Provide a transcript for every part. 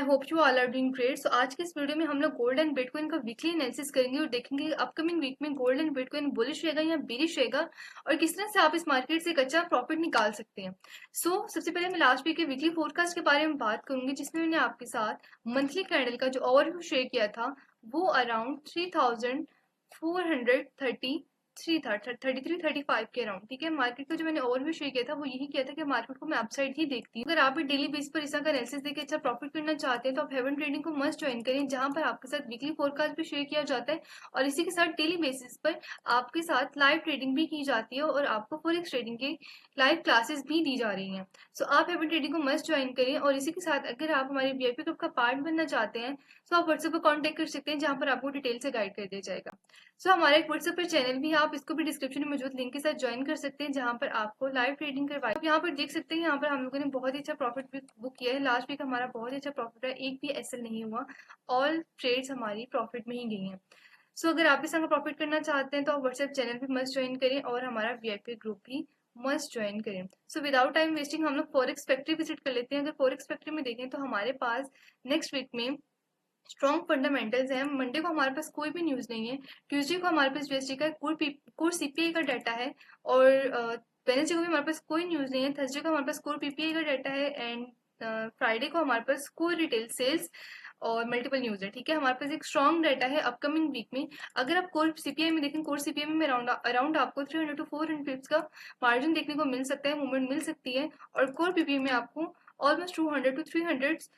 I hope you all are doing great. So आज के इस वीडियो में हम लोग गोल्ड एंड बिटकॉइन का वीकली एनालिसिस करेंगे और देखेंगे अपकमिंग वीक में गोल्ड एंड बिटकॉइन बुलिश रहेगा या बेरिश रहेगा और किस तरह से आप इस मार्केट से एक अच्छा प्रॉफिट निकाल सकते हैं। सबसे पहले मैं लास्ट वीक के वीकली फोरकास्ट के बारे में बात करूंगी, जिसमें मैंने आपके साथ मंथली कैंडल का जो ओवरव्यू शेयर किया था वो अराउंड 3430 था, 33-35 के अराउंड। ठीक है, मार्केट का जो मैंने ओवरव्यू शेयर किया था वो यही किया था कि मार्केट को मैं अपसाइड ही देखती हूँ। अगर आप भी डेली बेस पर इस तरह का एनालिसिस देके अच्छा प्रॉफिट करना चाहते हैं तो आप हेवन ट्रेडिंग को मस्ट ज्वाइन करें, जहां पर आपके साथ वीकली फोरकास्ट भी शेयर किया जाता है और इसी के साथ डेली बेसिस पर आपके साथ लाइव ट्रेडिंग भी की जाती है और आपको फॉरेक्स ट्रेडिंग के लाइव क्लासेस भी दी जा रही हैं। सो आप हेवन ट्रेडिंग को मस्ट ज्वाइन करें और इसी के साथ अगर आप हमारे वीआईपी ग्रुप का पार्ट बनना चाहते हैं तो आप व्हाट्सएप पर कॉन्टेक्ट कर सकते हैं, जहां पर आपको डिटेल से गाइड कर दिया जाएगा। हमारा एक व्हाट्सएप पर चैनल भी है, आप इसको भी डिस्क्रिप्शन में मौजूद लिंक के साथ ज्वाइन कर सकते हैं, जहां पर आपको लाइव ट्रेडिंग करवाए। आप यहाँ पर देख सकते हैं, यहाँ पर हम लोगों ने बहुत ही अच्छा प्रॉफिट भी बुक किया है। लास्ट वीक हमारा बहुत ही अच्छा प्रॉफिट है, एक भी एसएल नहीं हुआ, ऑल ट्रेड्स हमारी प्रॉफिट में ही गई हैं। अगर आप इस तरह का प्रॉफिट करना चाहते हैं तो आप व्हाट्सएप चैनल भी मस्ट ज्वाइन करें और हमारा वीआईपी ग्रुप भी मस्ट ज्वाइन करें। विदाउट टाइम वेस्टिंग हम लोग फॉरेक्स फैक्ट्री विजिट कर लेते हैं। अगर फॉरेक्स फैक्ट्री में देखें तो हमारे पास नेक्स्ट वीक में स्ट्रॉन्ग फंडामेंटल्स हैं। मंडे को हमारे पास कोई भी न्यूज नहीं है। ट्यूसडे को हमारे पास यूएसडी का कोर सीपीआई का डाटा है और वेडनेसडे को भी हमारे पास कोई न्यूज नहीं है। थर्सडे को हमारे पास कोर पीपीआई का डाटा है एंड फ्राइडे को हमारे पास कोर रिटेल सेल्स और मल्टीपल न्यूज है। ठीक है, हमारे पास एक स्ट्रॉन्ग डाटा है अपकमिंग वीक में। अगर आप कोर सीपीआई में देखें, कोर सीपीआई में अराउंड आपको 300 to 400 पिप्स का मार्जिन देखने को मिल सकता है, मूवमेंट मिल सकती है। और कोर पीपीआई में आपको ऑलमोस्ट 200 to 300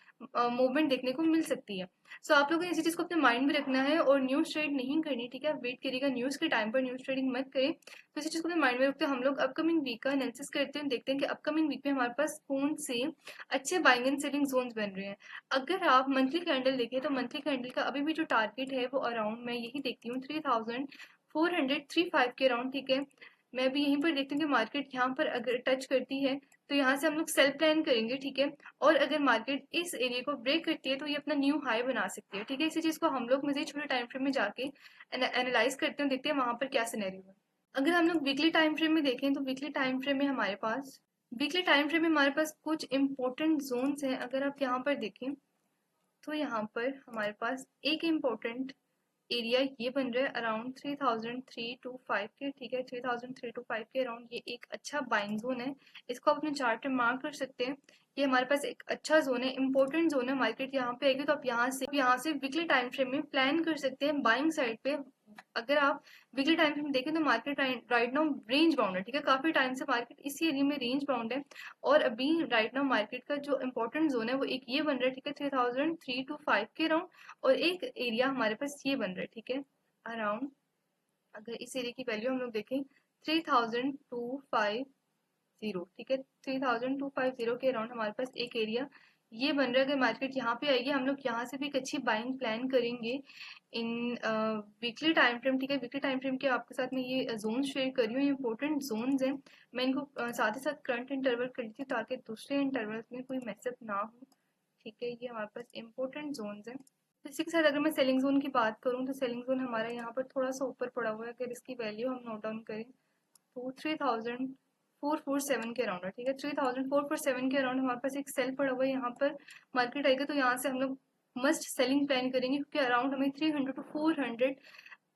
मूवमेंट देखने को मिल सकती है। आप लोगों को इसी चीज को अपने माइंड में रखना है और न्यूज ट्रेड नहीं करनी। ठीक है, वेट करिएगा, न्यूज के टाइम पर न्यूज ट्रेडिंग मत करें। तो इसी चीज को अपने माइंड में रखते हैं हम लोग अपकमिंग वीक का एनालिसिस करते हैं, देखते हैं कि अपकमिंग वीक में हमारे पास कौन से अच्छे बाइंग एंड सेलिंग जोन्स बन रहे हैं। अगर आप मंथली कैंडल देखें तो मंथली कैंडल का अभी भी जो टारगेट है वो अराउंड, मैं यही देखती हूँ, 3435 के अराउंड। ठीक है, मैं भी यहीं पर देखती हूँ कि मार्केट यहाँ पर अगर टच करती है तो यहाँ से हम लोग सेल प्लान करेंगे। ठीक है, और अगर मार्केट इस एरिया को ब्रेक करती है तो ये अपना न्यू हाई बना सकती है। ठीक है, इसी चीज को हम लोग मजीद छोटे टाइम फ्रेम में जाके एनालाइज करते हैं, देखते हैं वहां पर क्या सिनेरियो है। अगर हम लोग वीकली टाइम फ्रेम में देखें तो वीकली टाइम फ्रेम में हमारे पास कुछ इंपॉर्टेंट जोन्स हैं। अगर आप यहाँ पर देखें तो यहाँ पर हमारे पास एक इम्पोर्टेंट एरिया ये बन रहा है अराउंड 3003 to 5 के। ठीक है, 3003 to 5 के अराउंड ये एक अच्छा बाइंग जोन है। इसको आप अपने चार्ट में मार्क कर सकते हैं। ये हमारे पास एक अच्छा जोन है, इंपॉर्टेंट जोन है। मार्केट यहाँ पे आएगी तो आप यहाँ से वीकली टाइम फ्रेम में प्लान कर सकते हैं बाइंग साइड पे। अगर आप वीकली टाइम फ्रेम देखें तो market right now range bound है। ठीक है, काफी टाइम से मार्केट इसी एरिया में रेंज बाउंड है और अभी राइट नाउ मार्केट का जो इंपॉर्टेंट जोन है वो एक ये बन रहा है। ठीक है, 3003 to 5 के अराउंड, और एक एरिया हमारे पास ये बन रहा है। ठीक है, अराउंड, अगर इस एरिया की वैल्यू हम लोग देखें 3250। ठीक है, 3250 के अराउंड हमारे पास एक एरिया ये बन रहा है। अगर मार्केट यहाँ पे आएगी हम लोग यहाँ से भी एक अच्छी बाइंग प्लान करेंगे इन वीकली टाइम फ्रेम। ठीक है, वीकली टाइम फ्रेम के आपके साथ में ये जोन शेयर कर रही हूँ, ये इंपॉर्टेंट जोन्स हैं। मैं इनको साथ ही साथ करंट इंटरवल कर ली थी ताकि दूसरे इंटरवल्स में कोई मैसेज ना हो। ठीक है, ये हमारे पास इंपॉर्टेंट जोन्स हैं। तो इसी के साथ अगर मैं सेलिंग जोन की बात करूँ तो सेलिंग जोन हमारा यहाँ पर थोड़ा सा ऊपर पड़ा हुआ है। अगर इसकी वैल्यू हम नोट डाउन करें तो 3447 के अराउंड है। ठीक है, 3447 के अराउंड हमारे पास एक सेल पड़ा हुआ है। यहाँ पर मार्केट आएगा तो यहाँ से हम लोग मस्ट सेलिंग प्लान करेंगे, क्योंकि अराउंड हमें 300 to 400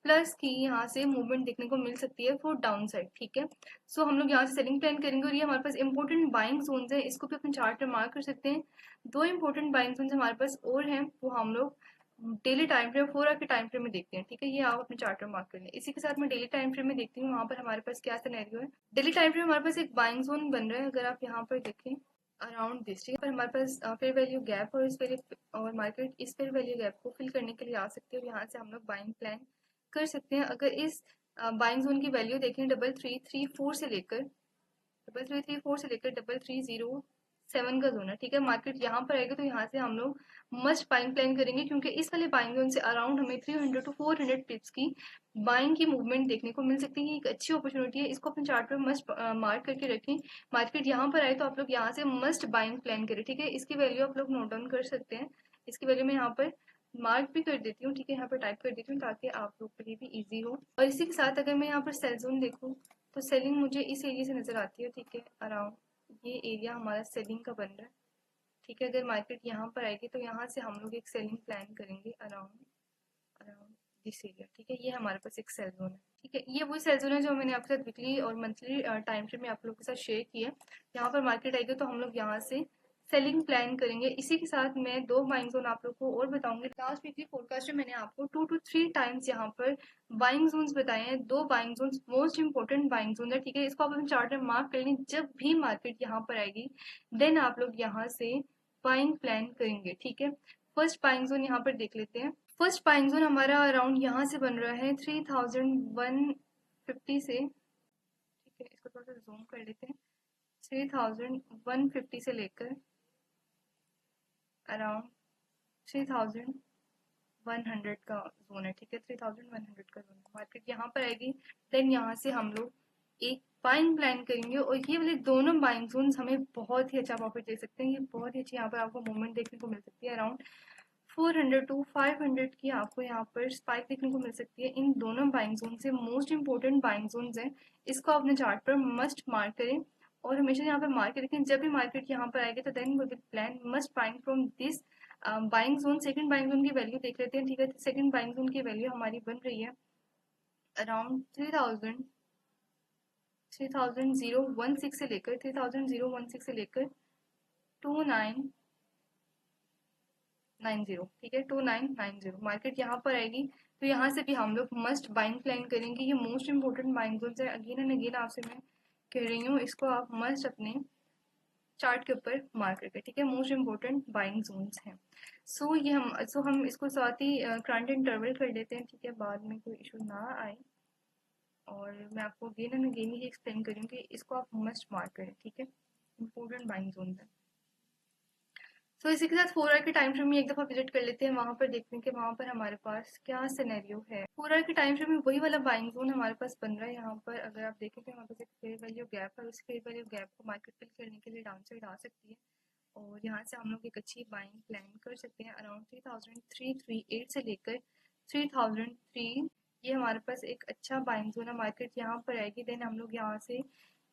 प्लस की यहाँ से मूवमेंट देखने को मिल सकती है फॉर डाउन साइड। ठीक है, हम लोग यहाँ से सेलिंग प्लान करेंगे और ये हमारे पास इंपॉर्टेंट बाइंग जोन्स है, इसको भी अपने चार्ट में मार्क कर सकते हैं। दो इंपॉर्टेंट बाइंग जोन्स हमारे पास और हैं, वो हम लोग डेली टाइम फ्रेम 4 आवर के टाइम फ्रेम में देखते हैं। ठीक है, ये आप अपने चार्ट में मार्क कर लें। इसी के साथ मैं डेली टाइम फ्रेम में देखती हूँ वहां पर हमारे पास क्या सिनेरियो है। डेली टाइम फ्रेम हमारे पास एक बाइंग जोन बन रहा है। अगर आप यहाँ पर देखें अराउंड दिस, ठीक है, पर हमारे पास फेयर वैल्यू गैप और मार्केट इस फेयर वैल्यू गैप को फिल करने के लिए आ सकते हैं और यहाँ से हम लोग बाइंग प्लान कर सकते हैं। अगर इस बाइंग जोन की वैल्यू देखें 3334 से लेकर 3334 से लेकर 3307 का जोन है। ठीक है, मार्केट यहाँ पर आएगा तो यहाँ से हम लोग मस्ट बाइंग प्लान करेंगे, क्योंकि इस वाले बाइंग जोन से अराउंड हमें 300 to 400 पिप्स की बाइंग की मूवमेंट देखने को मिल सकती है। एक अच्छी अपॉर्चुनिटी है, इसको अपने चार्ट पे मस्ट मार्क करके रखें। मार्केट यहाँ पर आए तो आप लोग यहाँ से मस्ट बाइंग प्लान करें। ठीक है, इसकी वैल्यू आप लोग नोट डाउन कर सकते हैं। इसकी वैल्यू मैं यहाँ पर मार्क भी कर देती हूँ। ठीक है, यहाँ पर टाइप कर देती हूँ ताकि आप लोग के लिए भी ईजी हो। और इसी के साथ अगर मैं यहाँ पर सेल जोन देखूँ तो सेलिंग मुझे इस एरिया से नजर आती है। ठीक है, अराउंड ये एरिया हमारा सेलिंग का बन रहा है। ठीक है। अगर मार्केट यहाँ पर आएगी तो यहाँ से हम लोग एक सेलिंग प्लान करेंगे अराउंड अराउंड दिस एरिया, ठीक है। ये हमारे पास एक सेल जोन है, ठीक है। ये वही सेल जोन है जो मैंने आपके साथ वीकली और मंथली टाइम फ्रेम में आप लोगों के साथ शेयर किया। यहाँ पर मार्केट आएगी तो हम लोग यहाँ से सेलिंग प्लान करेंगे। इसी के साथ मैं दो बाइंग जोन आप लोग को और बताऊंगी। लास्ट वीकली फोरकास्ट में मैंने आपको 2 to 3 टाइम्स यहाँ पर बाइंग जोन्स बताए हैं। दो buying zones most important buying zone है, ठीक है। इसको आप अपने चार्ट में मार्क कर लें। जब भी मार्केट यहाँ पर आएगी देन आप लोग यहाँ से बाइंग प्लान करेंगे, ठीक है। फर्स्ट बाइंग जोन यहाँ पर देख लेते हैं। फर्स्ट बाइंग जोन हमारा अराउंड यहाँ से बन रहा है 3150 से, ठीक है। इसको थोड़ा सा जूम कर लेते हैं। 3150 से लेकर अराउंड 3100 का जोन है, ठीक है। 3100 का जोन है। मार्केट यहाँ पर आएगी देन यहाँ से हम लोग एक बाइंग प्लान करेंगे और ये वाले दोनों बाइंग जोन हमें बहुत ही अच्छा प्रॉफिट दे सकते हैं। ये बहुत ही अच्छी यहाँ पर आपको मूवमेंट देखने को मिल सकती है। अराउंड 400 टू 500 की आपको यहाँ पर स्पाइक देखने को मिल सकती है। इन दोनों बाइंग जोन से मोस्ट इंपॉर्टेंट बाइंग जोन है, इसको अपने चार्ट पर मस्ट मार्क करें और हमेशा यहाँ पर मार्क करें। जब भी मार्केट यहाँ पर आएगी तो then we will plan must buying from this buying zone. Second buying zone की वैल्यू देख लेते हैं, ठीक है। सेकंड बाइंग जोन की वैल्यू हमारी बन रही है अराउंड 3016 से लेकर 3016 से लेकर 2990, ठीक है। 2990 मार्केट यहाँ पर आएगी तो यहाँ से भी हम लोग मस्ट बाइंग प्लान करेंगे। ये मोस्ट इंपॉर्टेंट बाइंग जोन है। अगेन एंड अगेन आपसे मैं कह रही हूँ, इसको आप मस्ट अपने चार्ट के ऊपर मार्क करके, ठीक है। मोस्ट इंपॉर्टेंट बाइंग जोन्स हैं। सो हम इसको साथ ही करंट इंटरवल कर लेते हैं, ठीक है, बाद में कोई इशू ना आए। और मैं आपको again and again he explain करूँगी, इसको आप मस्ट मार्क करें, ठीक है। इंपॉर्टेंट बाइंग जोन है। सो इसी के साथ 4 आवर के टाइम फ्रेम में एक दफ़ा विजिट कर लेते हैं। वहाँ पर देखते हैं कि वहाँ पर हमारे पास क्या सिनेरियो है। 4 आवर के टाइम फ्रेम में वही वाला बाइंग जोन हमारे पास बन रहा है। यहाँ पर अगर आप देखें तो हमारे पास एक फेयर वैल्यू गैप है। उस फेयर वैल्यू गैप को मार्केट फिल करने के लिए डाउन साइड आ सकती है और यहाँ से हम लोग एक अच्छी बाइंग प्लान कर सकते हैं। अराउंड 3338 से लेकर 3003 ये हमारे पास एक अच्छा बाइंग जोन है। मार्केट यहाँ पर आएगी देन हम लोग यहाँ से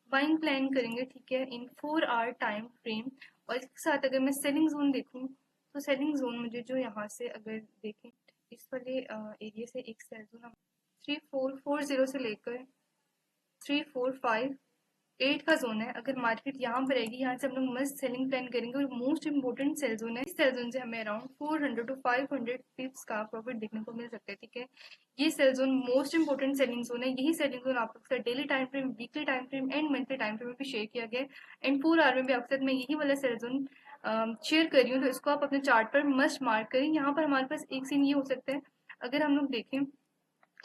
बाइंग प्लान करेंगे, ठीक है, इन 4 आवर टाइम फ्रेम। और इसके साथ अगर मैं सेलिंग जोन देखूं तो सेलिंग जोन मुझे जो यहाँ से अगर देखें इस वाले एरिया से एक सेल जोन 3440 से लेकर 3458 का जोन है। अगर मार्केट यहाँ पर रहेगी यहाँ से हम लोग मस्त सेलिंग प्लान करेंगे और मोस्ट इंपॉर्टेंट सेल जोन है। इस सेल जोन से हमें अराउंड 400 टू 500 पिप्स का प्रॉफिट देखने को मिल सकता है, ठीक है। ये sell zone most important selling zone है। यही सेलिंग जोन आप लोग daily time frame, weekly time frame and monthly time frame में भी शेयर किया गया एंड 4 आवर में भी आपके साथ मैं यही वाला सेल जोन शेयर कर रही हूँ। तो इसको आप अपने चार्ट पर मस्ट मार्क करें। यहाँ पर हमारे पास एक सीन ये हो सकता है, अगर हम लोग देखें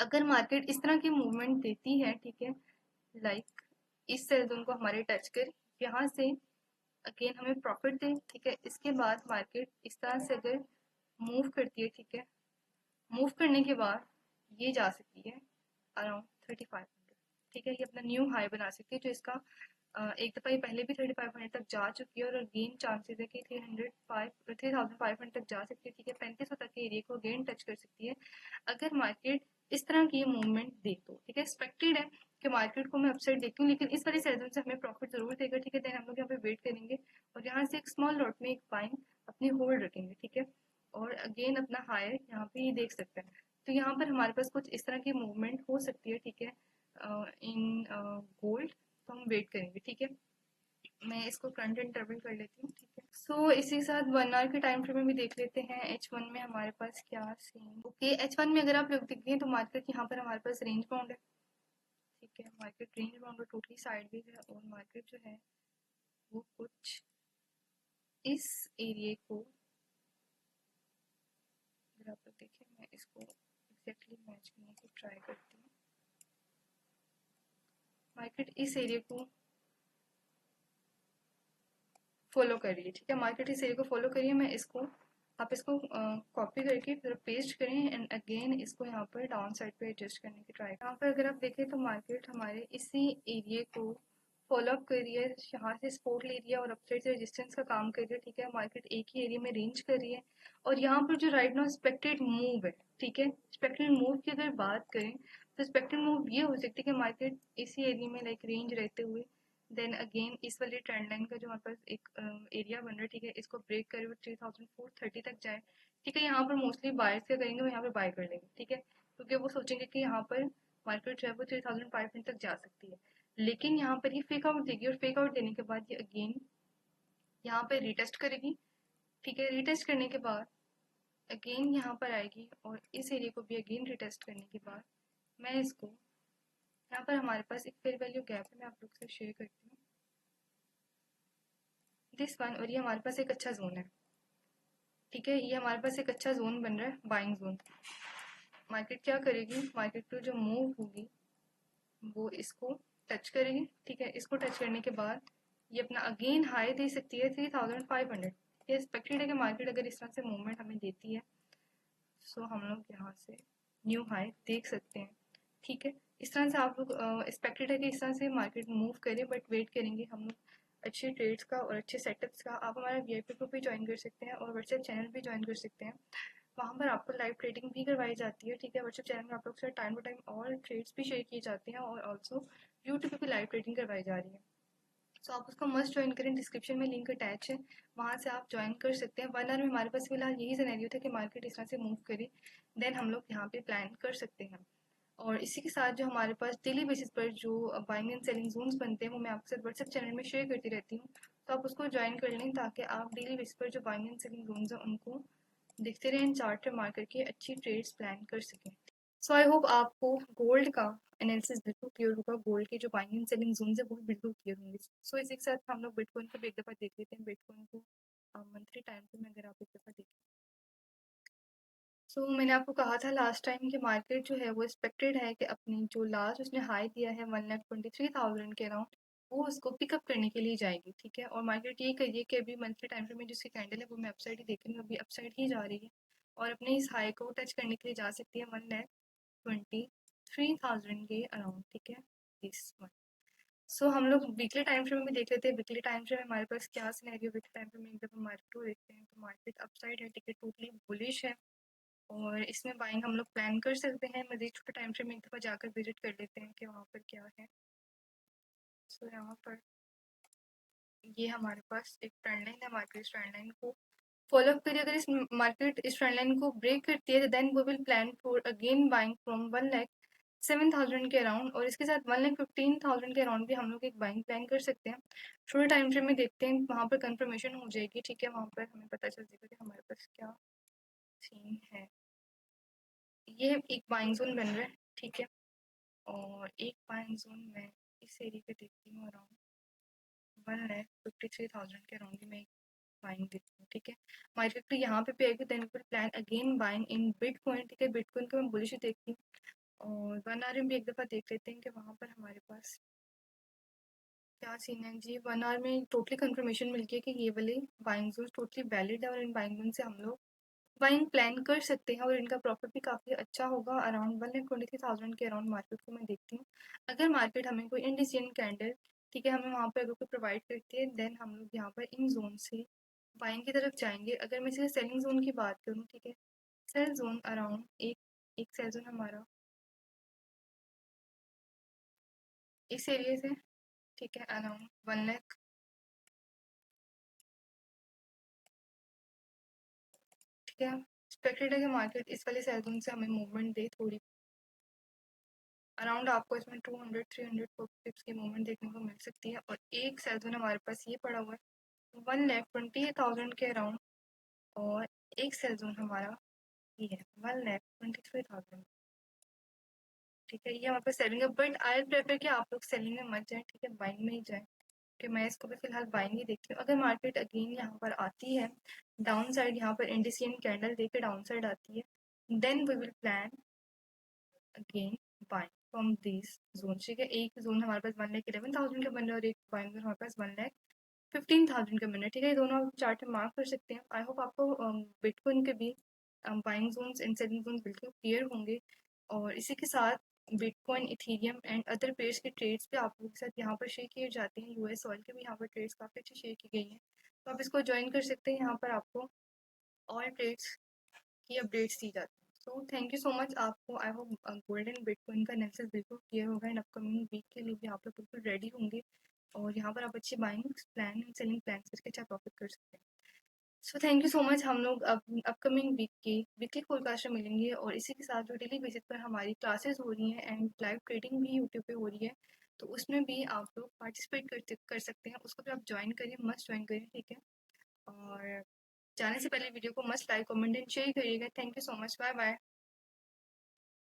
अगर मार्केट इस तरह की मूवमेंट देती है, ठीक है, लाइक इस सेल जोन को हमारे टच कर यहाँ से अगेन हमें प्रॉफिट दे, ठीक है। इसके बाद मार्केट इस तरह से अगर मूव करती है, ठीक है, मूव करने के बाद ये जा सकती है अराउंड 3500, ठीक है। ये अपना न्यू हाई बना सकती है जो इसका एक दफ़ा ये पहले भी 3500 तक जा चुकी है और अगेन चांसेस है कि 3500 तक जा सकती है, ठीक है। 3500 तक के एरिया को अगेन टच कर सकती है अगर मार्केट इस तरह की मूवमेंट दे तो, ठीक है। एक्सपेक्टेड है कि मार्केट को मैं अपसाइड देखती हूँ लेकिन इस वाली सेशन से हमें प्रॉफिट जरूर देगा, ठीक है। देन हम लोग यहाँ पे वेट करेंगे और यहाँ से एक स्मॉल लॉट में एक बाइंग अपनी होल्ड रखेंगे, ठीक है। और अगेन अपना हायर यहाँ पे ये देख सकते हैं। तो यहाँ पर हमारे पास कुछ इस तरह की मूवमेंट हो सकती है, ठीक है, इन गोल्ड। तो हम वेट करेंगे, ठीक है। मैं इसको करंट इंटरवल कर लेती हूँ, ठीक है। सो इसी के साथ 1 आवर के टाइम फ्रेम में भी देख लेते हैं H1 में हमारे पास क्या सीन। ओके, H1 में अगर आप लोग देखें तो मार्केट यहाँ पर हमारे पास रेंज बाउंड है, ठीक है। Market range bound totally sideways है और मार्केट जो है वो कुछ इस एरिया को अगर आप लोग देखें, मैं इसको एग्जैक्टली मैच करने की ट्राई करती हूँ। मार्केट इस एरिया को फॉलो करिए, ठीक है। मार्केट इस एरिया को फॉलो करिए। मैं इसको आप इसको कॉपी करके फिर पेस्ट करें एंड अगेन इसको यहाँ पर डाउन साइड पे एडजस्ट करने की ट्राई। यहाँ पर अगर आप देखें तो मार्केट हमारे इसी एरिया को फॉलो अप कर रही है। यहाँ से सपोर्ट ले रही है और अपसाइड से रेजिस्टेंस का काम कर रही है, ठीक है। मार्केट एक ही एरिया में रेंज कर रही है और यहाँ पर जो राइट नाउ एक्सपेक्टेड मूव है, ठीक है, एक्सपेक्टेड मूव की अगर बात करें तो एक्सपेक्टेड मूव ये हो सकती है कि मार्केट इसी एरिया में लाइक रेंज रहते हुए देन अगेन इस वाली ट्रेंड लाइन का जो हमारे पास एक एरिया बन रहा है, ठीक है, इसको ब्रेक करे वो 3430 तक जाए, ठीक है। यहाँ पर मोस्टली बायर्स क्या करेंगे, वो यहाँ पर बाय कर लेंगे, ठीक है, क्योंकि वो सोचेंगे कि यहाँ पर मार्केट जो है वो 3500 तक जा सकती है। लेकिन यहाँ पर ये फेक आउट देगी और फेक आउट देने के बाद ये अगेन यहाँ पे रिटेस्ट करेगी, ठीक है। रिटेस्ट करने के बाद अगेन यहाँ पर आएगी और इस एरिया को भी अगेन रिटेस्ट करने के बाद मैं इसको, यहाँ पर हमारे पास एक फेयर वैल्यू गैप है, मैं आप लोग से शेयर करती हूँ दिस वन, और ये हमारे पास एक अच्छा जोन है, ठीक है। ये हमारे पास एक अच्छा जोन बन रहा है, बाइंग जोन। मार्केट क्या करेगी, मार्केट तो जो मूव होगी वो इसको टच करेगी, ठीक है। इसको टच करने के बाद ये अपना अगेन हाई दे सकती है 3500। ये एक्सपेक्टेड है कि मार्केट अगर इस तरह से मूवमेंट हमें देती है, सो हम लोग यहाँ से न्यू हाई देख सकते हैं, ठीक है। इस तरह से आप लोग एक्सपेक्टेड है कि इस तरह से मार्केट मूव करे, बट वेट करेंगे हम लोग अच्छे ट्रेड्स का और अच्छे सेटअप्स का। आप हमारा वीआईपी ग्रुप भी ज्वाइन कर सकते हैं और व्हाट्सएप चैनल भी ज्वाइन कर सकते हैं, वहाँ पर आपको लाइव ट्रेडिंग भी करवाई जाती है, ठीक है। व्हाट्सएप चैनल में आप लोग से टाइम टू टाइम और ट्रेड्स भी शेयर किए जाते हैं और ऑल्सो यूट्यूब पे भी लाइव ट्रेडिंग करवाई जा रही है। सो आप उसको मस्ट ज्वाइन करें, डिस्क्रिप्शन में लिंक अटैच है, वहाँ से आप ज्वाइन कर सकते हैं। 1 आवर में हमारे पास फिलहाल यही सिनेरियो था कि मार्केट इस तरह से मूव करे, देन हम लोग यहाँ पे प्लान कर सकते हैं। और इसी के साथ जो हमारे पास डेली बेसिस पर जो बाइंग एंड सेलिंग जोन्स बनते हैं वो मैं आपके साथ व्हाट्सएप चैनल में शेयर करती रहती हूँ, तो आप उसको ज्वाइन कर लें ताकि आप डेली बेसिस पर जो बाइंग एंड सेलिंग जोन्स हैं उनको देखते रहें, चार्ट पे मार्केट के अच्छी ट्रेड्स प्लान कर सकें। सो आई होप आपको गोल्ड का एनालिसिस बिल्कुल क्लियर होगा, गोल्ड के जो बाइंग एंड सेलिंग जोन्स है वो भी बिल्कुल क्लियर होंगे। सो इसी के साथ हम लोग बिटकॉइन को भी एक दफ़ा देख लेते हैं। बिटकॉइन को मंथली टाइम फ्रेम में अगर आप एक दफ़ा देखें, मैंने आपको कहा था लास्ट टाइम कि मार्केट जो है वो एक्सपेक्टेड है कि अपनी जो लास्ट उसने हाई दिया है 1,23,000 के अराउंड, वो उसको पिकअप करने के लिए जाएगी, ठीक है। और मार्केट ये करिए कि अभी मंथली टाइम फ्रेम में जिसकी कैंडल है वो मैं अपसाइड ही देख रही हूँ, अभी अपसाइड ही जा रही है और अपने इस हाई को टच करने के लिए जा सकती है 1,23,000 के अराउंड, ठीक है, दिस वन। हम लोग वीकली टाइम फ्रेम में भी देख लेते हैं। वीकली टाइम फ्रेम में हमारे पास क्या सिनेरियो, वीकली टाइम फ्रेम में जब हम मार्केट को देखते हैं तो मार्केट अपसाइड है, टिकट टोटली बुलिश है और इसमें बाइंग हम लोग प्लान कर सकते हैं। मजीद छोटे टाइम फ्रेम में एक दफ़ा जाकर विजिट कर लेते हैं कि वहाँ पर क्या है। यहाँ पर ये हमारे पास एक ट्रेंड लाइन है, मार्केट इस ट्रेंड लाइन को फॉलो अप करिए। अगर इस मार्केट इस ट्रेंड लाइन को ब्रेक करती है then we will plan for again buying from 1,07,000 के अराउंड, और इसके साथ 1,15,000 के अराउंड भी हम लोग एक बाइंग प्लान कर सकते हैं। छोटे टाइम फ्रेम में देखते हैं, वहाँ पर कंफर्मेशन हो जाएगी, ठीक है। वहाँ पर हमें पता चल जाएगा कि हमारे पास क्या सीन है। ये एक बाइंग जोन बन रहा है, ठीक है, और एक बाइंग जोन में इस एरिया पे देखती हूँ अराउंड 1,53,000 के अराउंड में बाइंग देखती हूँ, ठीक है। मार्केट तो यहाँ पे आएगी देन फिर प्लान अगेन बाइंग इन बिटकॉइन, ठीक है। बिटकॉइन को मैं बुलिश देखती हूँ और 1 आवर में भी एक दफ़ा देख लेते हैं कि वहाँ पर हमारे पास क्या सीन है जी। 1 आवर में टोटली कंफर्मेशन मिल गया कि ये वाले बाइंग जोन टोटली वैलिड है और इन बाइंग जोन से हम लोग बाइंग प्लान कर सकते हैं और इनका प्रॉफिट भी काफ़ी अच्छा होगा। अराउंड 1,23,000 के अराउंड मार्केट को मैं देखती हूँ। अगर मार्केट हमें कोई इंडिसियन कैंडल, ठीक है, हमें वहाँ पर अगर कोई प्रोवाइड करती है देन हम लोग यहाँ पर इन जोन से बाइंग की तरफ जाएंगे। अगर मैं सिर्फ सेलिंग जोन की बात करूँ, ठीक है, सेल जोन अराउंड एक एक सेल जोन हमारा इस एरिया से, ठीक है, अराउंड 1 लाख, ठीक है। एक्सपेक्टेड है कि मार्केट इस वाले सेल जोन से हमें मूवमेंट दे थोड़ी, अराउंड आपको इसमें 200 300 पिप्स की मूवमेंट देखने को मिल सकती है। और एक सेल जोन हमारे पास ये पड़ा हुआ है 1,28,000 के अराउंड, और एक सेल जोन हमारा ये है 1,23,000, ठीक है। ये हमारे पास सेलिंग है, बट आई प्रेफर कि आप लोग सेलिंग में मत जाए, ठीक है, बाइंग में ही जाए, कि मैं इसको भी फिलहाल बाइंग ही देखती हूँ। अगर मार्केट अगेन यहाँ पर आती है डाउन साइड, यहाँ पर इंडिसियन कैंडल देकर डाउन साइड आती है then we will plan again buying from this zone, ठीक है। एक जोन हमारे पास 1,11,000 का बन रहा है और एक बाइंग जोन हमारे पास 1,15,000 का बन रहा है, ठीक है। ये दोनों आप चार्ट में मार्क कर सकते हैं। आई होप आपको बिटकॉइन के भी buying zones and selling zones बिल्कुल क्लियर होंगे। और इसी के साथ Bitcoin, Ethereum and other pairs के ट्रेड्स भी आप लोगों के साथ यहाँ पर शेयर किए जाते हैं। यूएस ऑयल के भी यहाँ पर ट्रेड्स काफ़ी अच्छी शेयर की गई हैं, तो आप इसको ज्वाइन कर सकते हैं। यहाँ पर आपको ऑल ट्रेड्स की अपडेट्स दी जाती हैं। So thank you so much. आपको I hope gold and bitcoin का एनालिसिस बिल्कुल क्लियर होगा एंड अपकमिंग वीक के लिए भी आप लोग बिल्कुल रेडी होंगे। और यहाँ पर आप अच्छे buying plan and selling plan करके अच्छा प्रॉफिट कर सकते हैं। So thank you so much. हम लोग अब अपकमिंग वीक के वीकली फोरकास्ट में मिलेंगे और इसी के साथ जो डेली बेसिस पर हमारी क्लासेस हो रही हैं एंड लाइव ट्रेडिंग भी यूट्यूब पे हो रही है, तो उसमें भी आप लोग पार्टिसिपेट कर सकते हैं। उसको भी आप ज्वाइन करिए, मस्ट ज्वाइन करिए, ठीक है। और जाने से पहले वीडियो को must like comment and share करिएगा। Thank you so much. Bye bye.